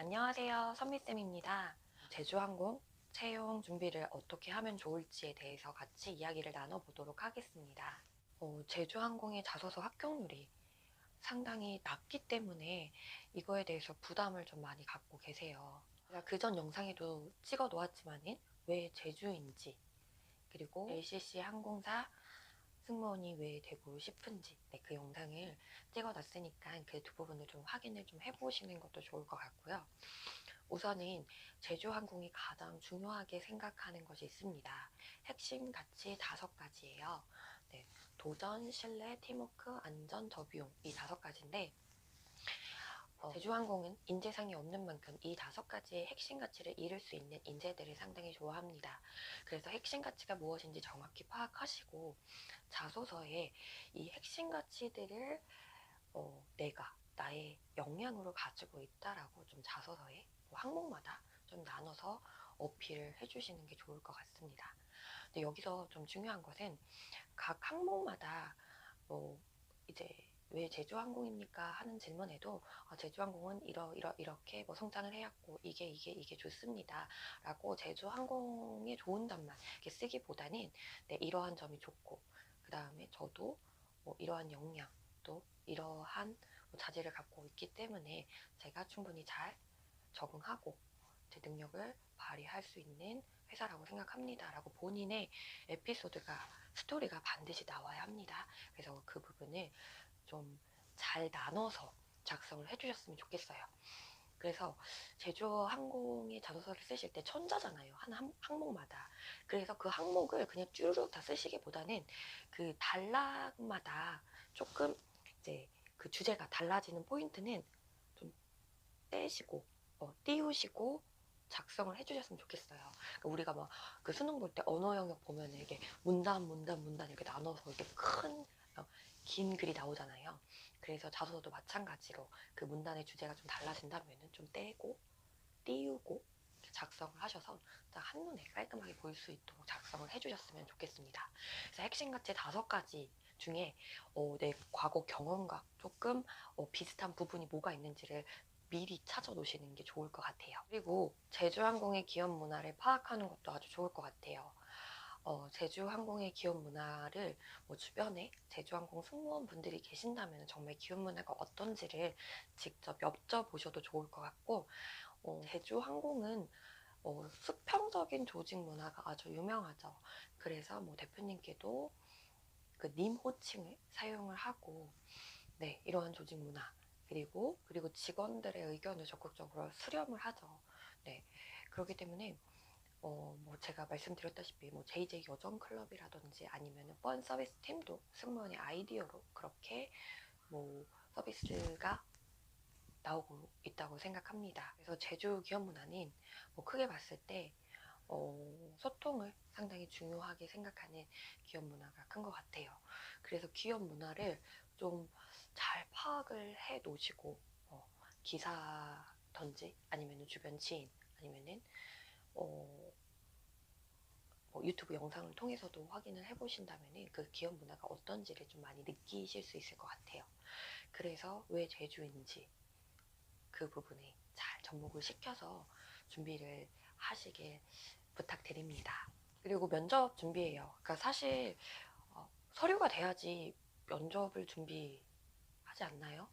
안녕하세요. 선미쌤입니다. 제주항공 채용 준비를 어떻게 하면 좋을지에 대해서 같이 이야기를 나눠보도록 하겠습니다. 제주항공의 자소서 합격률이 상당히 낮기 때문에 이거에 대해서 부담을 좀 많이 갖고 계세요. 제가 그전 영상에도 찍어 놓았지만은 왜 제주인지, 그리고 LCC 항공사 승무원이 왜 되고 싶은지, 그 영상을 찍어 놨으니까 그 두 부분을 좀 확인을 좀 해보시는 것도 좋을 것 같고요. 우선은 제주항공이 가장 중요하게 생각하는 것이 있습니다. 핵심 가치 5가지예요. 네, 도전, 신뢰, 팀워크, 안전, 저비용, 이 5가지인데 제주항공은 인재상이 없는 만큼 이 5가지의 핵심 가치를 이룰 수 있는 인재들을 상당히 좋아합니다. 그래서 핵심 가치가 무엇인지 정확히 파악하시고 자소서에 이 핵심 가치들을 내가 나의 역량으로 가지고 있다라고 좀 자소서에 항목마다 좀 나눠서 어필을 해주시는 게 좋을 것 같습니다. 근데 여기서 좀 중요한 것은 각 항목마다 이제 왜 제주항공입니까 하는 질문에도 제주항공은 이렇게 성장을 해왔고 이게 좋습니다 라고 제주항공의 좋은 점만 이렇게 쓰기보다는 이러한 점이 좋고, 그 다음에 저도 이러한 역량 또 이러한 자질을 갖고 있기 때문에 제가 충분히 잘 적응하고 제 능력을 발휘할 수 있는 회사라고 생각합니다 라고 본인의 스토리가 반드시 나와야 합니다. 그래서 그 부분을 좀 잘 나눠서 작성을 해주셨으면 좋겠어요. 그래서 제주항공의 자소서를 쓰실 때 천자잖아요. 한 항목마다. 그래서 그 항목을 그냥 쭈르륵 다 쓰시기보다는 그 단락마다 조금 이제 그 주제가 달라지는 포인트는 좀 떼시고 띄우시고 작성을 해주셨으면 좋겠어요. 그러니까 우리가 막 그 수능 볼 때 언어 영역 보면 이게 문단 이렇게 나눠서 이렇게 큰 긴 글이 나오잖아요. 그래서 자소서도 마찬가지로 그 문단의 주제가 좀 달라진다면 좀 떼고 띄우고 작성을 하셔서 한눈에 깔끔하게 보일 수 있도록 작성을 해주셨으면 좋겠습니다. 그래서 핵심 가치 5가지 중에 내 과거 경험과 조금 비슷한 부분이 뭐가 있는지를 미리 찾아 놓으시는 게 좋을 것 같아요. 그리고 제주항공의 기업 문화를 파악하는 것도 아주 좋을 것 같아요. 제주항공의 기업 문화를 주변에 제주항공 승무원분들이 계신다면 정말 기업 문화가 어떤지를 직접 여쭤보셔도 좋을 것 같고, 제주항공은 수평적인 조직 문화가 아주 유명하죠. 그래서 대표님께도 그 님 호칭을 사용을 하고, 이러한 조직 문화, 그리고 직원들의 의견을 적극적으로 수렴을 하죠. 그렇기 때문에 제가 말씀드렸다시피 JJ 여정 클럽이라든지 아니면 펀 서비스 팀도 승무원의 아이디어로 그렇게 서비스가 나오고 있다고 생각합니다. 그래서 제주 기업 문화는 크게 봤을 때 소통을 상당히 중요하게 생각하는 기업 문화가 큰 것 같아요. 그래서 기업 문화를 좀 잘 파악을 해 놓으시고 기사던지 아니면 주변 지인 아니면은 유튜브 영상을 통해서도 확인을 해보신다면 그 기업 문화가 어떤지를 좀 많이 느끼실 수 있을 것 같아요. 그래서 왜 제주인지 그 부분에 잘 접목을 시켜서 준비를 하시길 부탁드립니다. 그리고 면접 준비예요. 그러니까 사실 서류가 돼야지 면접을 준비하지 않나요?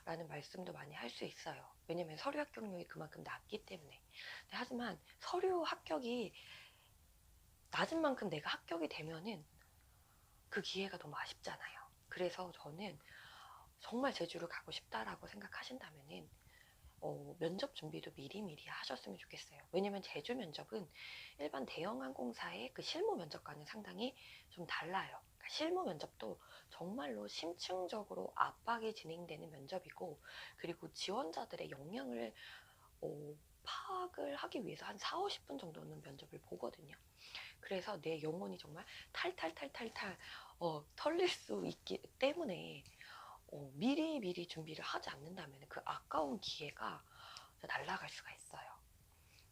라는 말씀도 많이 할 수 있어요. 왜냐면 서류 합격률이 그만큼 낮기 때문에. 하지만 서류 합격이 낮은 만큼 내가 합격이 되면은 그 기회가 너무 아쉽잖아요. 그래서 저는 정말 제주를 가고 싶다라고 생각하신다면은 면접 준비도 미리미리 하셨으면 좋겠어요. 왜냐면 제주 면접은 일반 대형 항공사의 그 실무 면접과는 상당히 좀 달라요. 그러니까 실무 면접도 정말로 심층적으로 압박이 진행되는 면접이고, 그리고 지원자들의 역량을 파악을 하기 위해서 한 4, 50분 정도는 면접을 보거든요. 그래서 내 영혼이 정말 탈탈탈탈탈 털릴 수 있기 때문에 미리 준비를 하지 않는다면 그 아까운 기회가 날아갈 수가 있어요.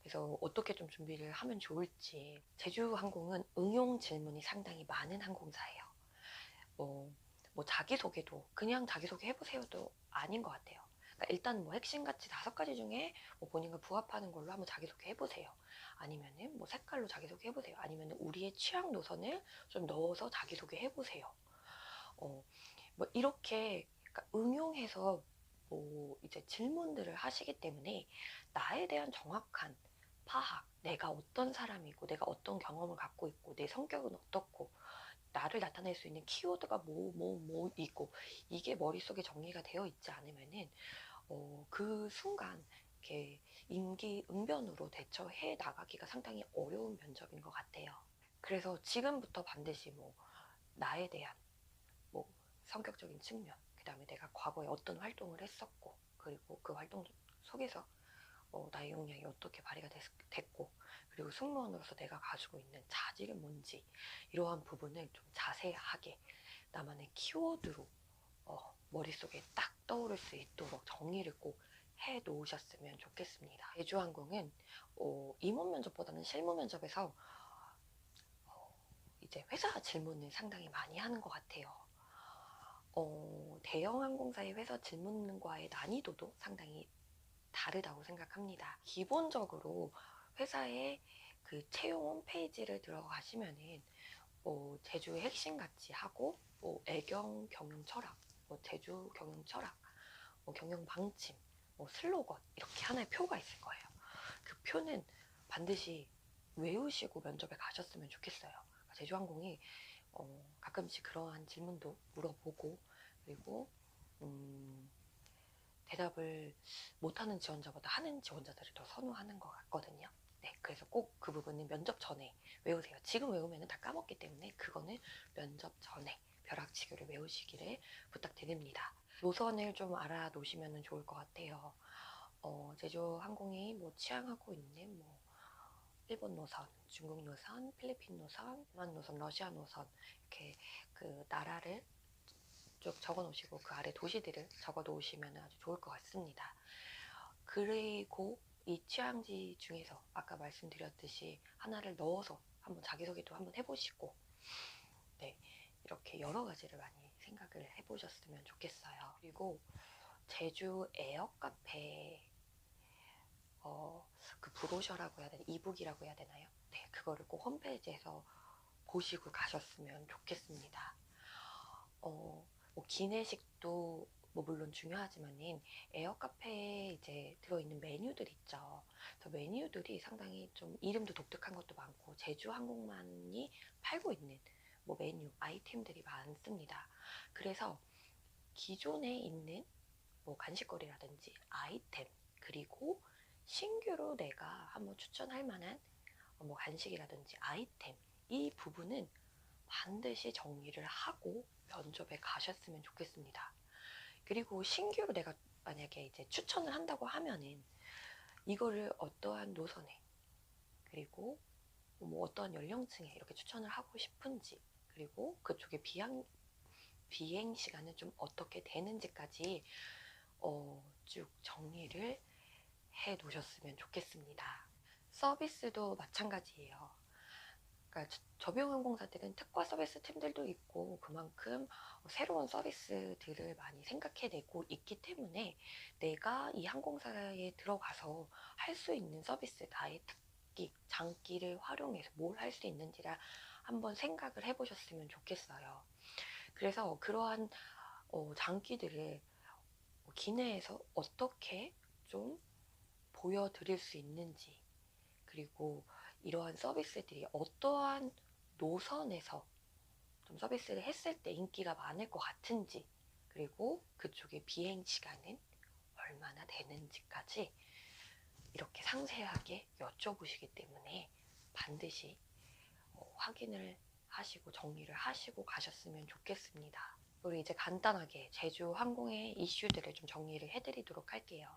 그래서 어떻게 좀 준비를 하면 좋을지. 제주항공은 응용 질문이 상당히 많은 항공사예요. 자기소개도 그냥 자기소개 해보세요도 아닌 것 같아요. 그러니까 일단 뭐 핵심 가치 5가지 중에 뭐 본인과 부합하는 걸로 한번 자기소개 해보세요. 아니면은 뭐 색깔로 자기소개 해보세요. 아니면은 우리의 취향 노선을 좀 넣어서 자기소개 해보세요. 뭐 이렇게 그러니까 응용해서 뭐 이제 질문들을 하시기 때문에 나에 대한 정확한 파악, 내가 어떤 사람이고, 내가 어떤 경험을 갖고 있고, 내 성격은 어떻고, 나를 나타낼 수 있는 키워드가 뭐 있고, 이게 머릿속에 정리가 되어 있지 않으면은, 그 순간, 이렇게 임기응변으로 대처해 나가기가 상당히 어려운 면접인 것 같아요. 그래서 지금부터 반드시 뭐, 나에 대한 뭐, 성격적인 측면, 그 다음에 내가 과거에 어떤 활동을 했었고, 그리고 그 활동 속에서 나의 역량이 어떻게 발휘가 됐고, 그리고 승무원으로서 내가 가지고 있는 자질은 뭔지, 이러한 부분을 좀 자세하게 나만의 키워드로 머릿속에 딱 떠오를 수 있도록 정리를 꼭 해 놓으셨으면 좋겠습니다. 제주항공은 임원 면접보다는 실무 면접에서 이제 회사 질문을 상당히 많이 하는 것 같아요. 대형 항공사의 회사 질문과의 난이도도 상당히 다르다고 생각합니다. 기본적으로 회사의 그 채용 홈페이지를 들어가시면은 제주의 핵심 가치 하고 애경 경영 철학, 제주 경영 철학, 경영 방침, 슬로건 이렇게 하나의 표가 있을 거예요. 그 표는 반드시 외우시고 면접에 가셨으면 좋겠어요. 그러니까 제주항공이 가끔씩 그러한 질문도 물어보고 그리고 대답을 못하는 지원자보다 하는 지원자들을 더 선호하는 것 같거든요. 네, 그래서 꼭 그 부분은 면접 전에 외우세요. 지금 외우면 다 까먹기 때문에 그거는 면접 전에 벼락치기를 외우시기를 부탁드립니다. 노선을 좀 알아놓으시면 좋을 것 같아요. 제주항공이 뭐 취항하고 있는 뭐 일본 노선, 중국 노선, 필리핀 노선, 대만 노선, 러시아 노선 이렇게 그 나라를 쭉 적어 놓으시고 그 아래 도시들을 적어 놓으시면 아주 좋을 것 같습니다. 그리고 이 취향지 중에서 아까 말씀드렸듯이 하나를 넣어서 한번 자기소개도 한번 해보시고 네, 이렇게 여러 가지를 많이 생각을 해보셨으면 좋겠어요. 그리고 제주 에어카페 그 브로셔라고 해야 되나 이북이라고 해야 되나요? 네, 그거를 꼭 홈페이지에서 보시고 가셨으면 좋겠습니다. 뭐 기내식도 뭐 물론 중요하지만은 에어카페에 이제 들어있는 메뉴들 있죠. 그 메뉴들이 상당히 좀 이름도 독특한 것도 많고 제주항공만이 팔고 있는 뭐 메뉴, 아이템들이 많습니다. 그래서 기존에 있는 뭐 간식거리라든지 아이템 그리고 신규로 내가 한번 추천할 만한 뭐 간식이라든지 아이템 이 부분은 반드시 정리를 하고 면접에 가셨으면 좋겠습니다. 그리고 신규로 내가 만약에 이제 추천을 한다고 하면은 이거를 어떠한 노선에 그리고 뭐 어떠한 연령층에 이렇게 추천을 하고 싶은지 그리고 그쪽에 비행 시간은 좀 어떻게 되는지까지 쭉 정리를 해 놓으셨으면 좋겠습니다. 서비스도 마찬가지예요. 그러니까 저비용항공사들은 특화 서비스 팀들도 있고 그만큼 새로운 서비스들을 많이 생각해내고 있기 때문에 내가 이 항공사에 들어가서 할 수 있는 서비스, 나의 특기, 장기를 활용해서 뭘 할 수 있는지를 한번 생각을 해보셨으면 좋겠어요. 그래서 그러한 장기들을 기내에서 어떻게 좀 보여드릴 수 있는지 그리고 이러한 서비스들이 어떠한 노선에서 좀 서비스를 했을 때 인기가 많을 것 같은지 그리고 그쪽의 비행 시간은 얼마나 되는지까지 이렇게 상세하게 여쭤보시기 때문에 반드시 확인을 하시고 정리를 하시고 가셨으면 좋겠습니다. 그리고 이제 간단하게 제주 항공의 이슈들을 좀 정리를 해드리도록 할게요.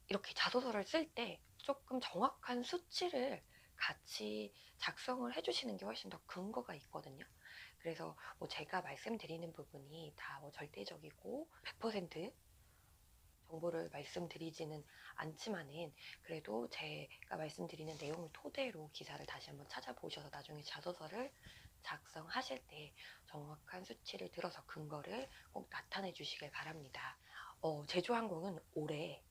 이렇게 자소서를 쓸 때 조금 정확한 수치를 같이 작성을 해주시는 게 훨씬 더 근거가 있거든요. 그래서 뭐 제가 말씀드리는 부분이 다 뭐 절대적이고 100% 정보를 말씀드리지는 않지만은 그래도 제가 말씀드리는 내용을 토대로 기사를 다시 한번 찾아보셔서 나중에 자소서를 작성하실 때 정확한 수치를 들어서 근거를 꼭 나타내 주시길 바랍니다. 제주항공은 올해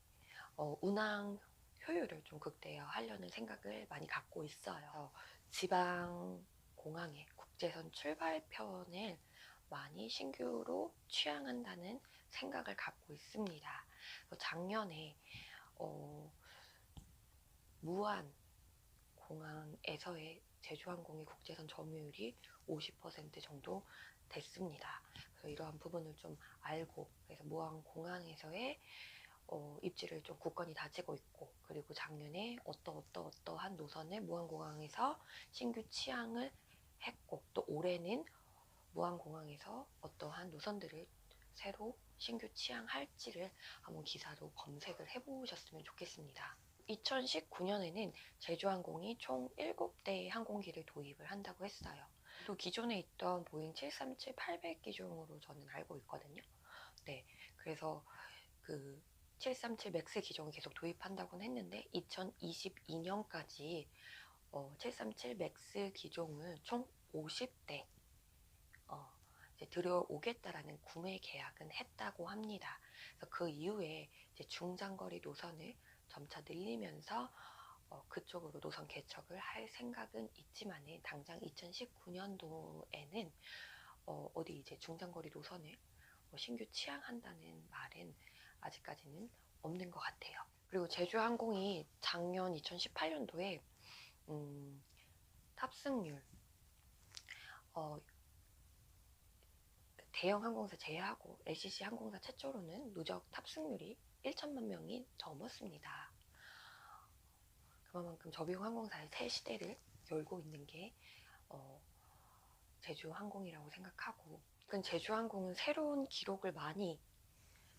운항 효율을 좀 극대화하려는 생각을 많이 갖고 있어요. 지방 공항의 국제선 출발편을 많이 신규로 취항한다는 생각을 갖고 있습니다. 작년에 무안 공항에서의 제주항공의 국제선 점유율이 50% 정도 됐습니다. 그래서 이러한 부분을 좀 알고, 그래서 무안 공항에서의 입지를 좀 굳건히 다지고 있고, 그리고 작년에 어떠한 노선을 무안공항에서 신규 취항을 했고, 또 올해는 무안공항에서 어떠한 노선들을 새로 신규 취항할지를 한번 기사로 검색을 해보셨으면 좋겠습니다. 2019년에는 제주항공이 총 7대의 항공기를 도입을 한다고 했어요. 또 기존에 있던 보잉 737-800 기종으로 저는 알고 있거든요. 네, 그래서 그 737 맥스 기종을 계속 도입한다고는 했는데 2022년까지 737 맥스 기종을 총 50대 이제 들여오겠다라는 구매 계약은 했다고 합니다. 그래서 그 이후에 이제 중장거리 노선을 점차 늘리면서 그쪽으로 노선 개척을 할 생각은 있지만은 당장 2019년도에는 어디 이제 중장거리 노선을 신규 취항한다는 말은 아직까지는 없는 것 같아요. 그리고 제주항공이 작년 2018년도에 탑승률 대형 항공사 제외하고 LCC 항공사 최초로는 누적 탑승률이 1천만 명이 넘었습니다. 그만큼 저비용 항공사의 새 시대를 열고 있는 게 제주항공이라고 생각하고, 제주항공은 새로운 기록을 많이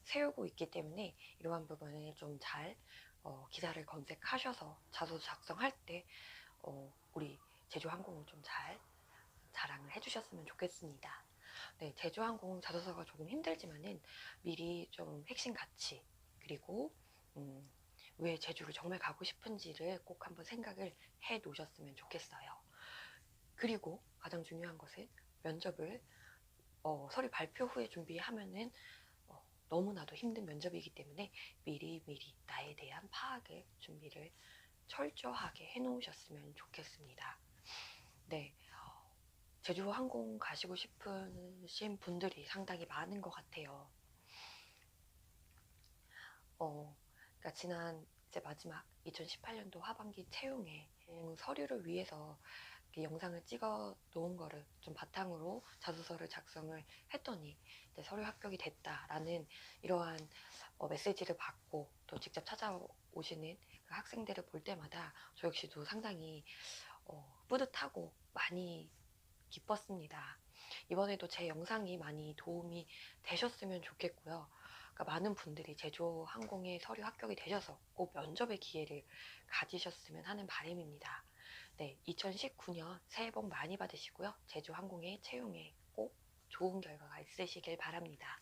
세우고 있기 때문에 이러한 부분을 좀 잘 기사를 검색하셔서 자소 작성할 때 우리 제주항공을 좀 잘 자랑을 해주셨으면 좋겠습니다. 네, 제주항공 자소서가 조금 힘들지만은 미리 좀 핵심 가치, 그리고 왜 제주를 정말 가고 싶은지를 꼭 한번 생각을 해 놓으셨으면 좋겠어요. 그리고 가장 중요한 것은 면접을 서류 발표 후에 준비하면은 너무나도 힘든 면접이기 때문에 미리미리 나에 대한 파악을 준비를 철저하게 해 놓으셨으면 좋겠습니다. 네, 제주항공 가시고 싶으신 분들이 상당히 많은 것 같아요. 그러니까 지난 이제 마지막 2018년도 하반기 채용에 서류를 위해서 영상을 찍어 놓은 거를 좀 바탕으로 자소서를 작성을 했더니 서류 합격이 됐다라는 이러한 메시지를 받고 또 직접 찾아오시는 그 학생들을 볼 때마다 저 역시도 상당히 뿌듯하고 많이 기뻤습니다. 이번에도 제 영상이 많이 도움이 되셨으면 좋겠고요. 그러니까 많은 분들이 제주항공의 서류 합격이 되셔서 꼭 면접의 기회를 가지셨으면 하는 바람입니다. 네, 2019년 새해 복 많이 받으시고요. 제주항공의 채용에 꼭 좋은 결과가 있으시길 바랍니다.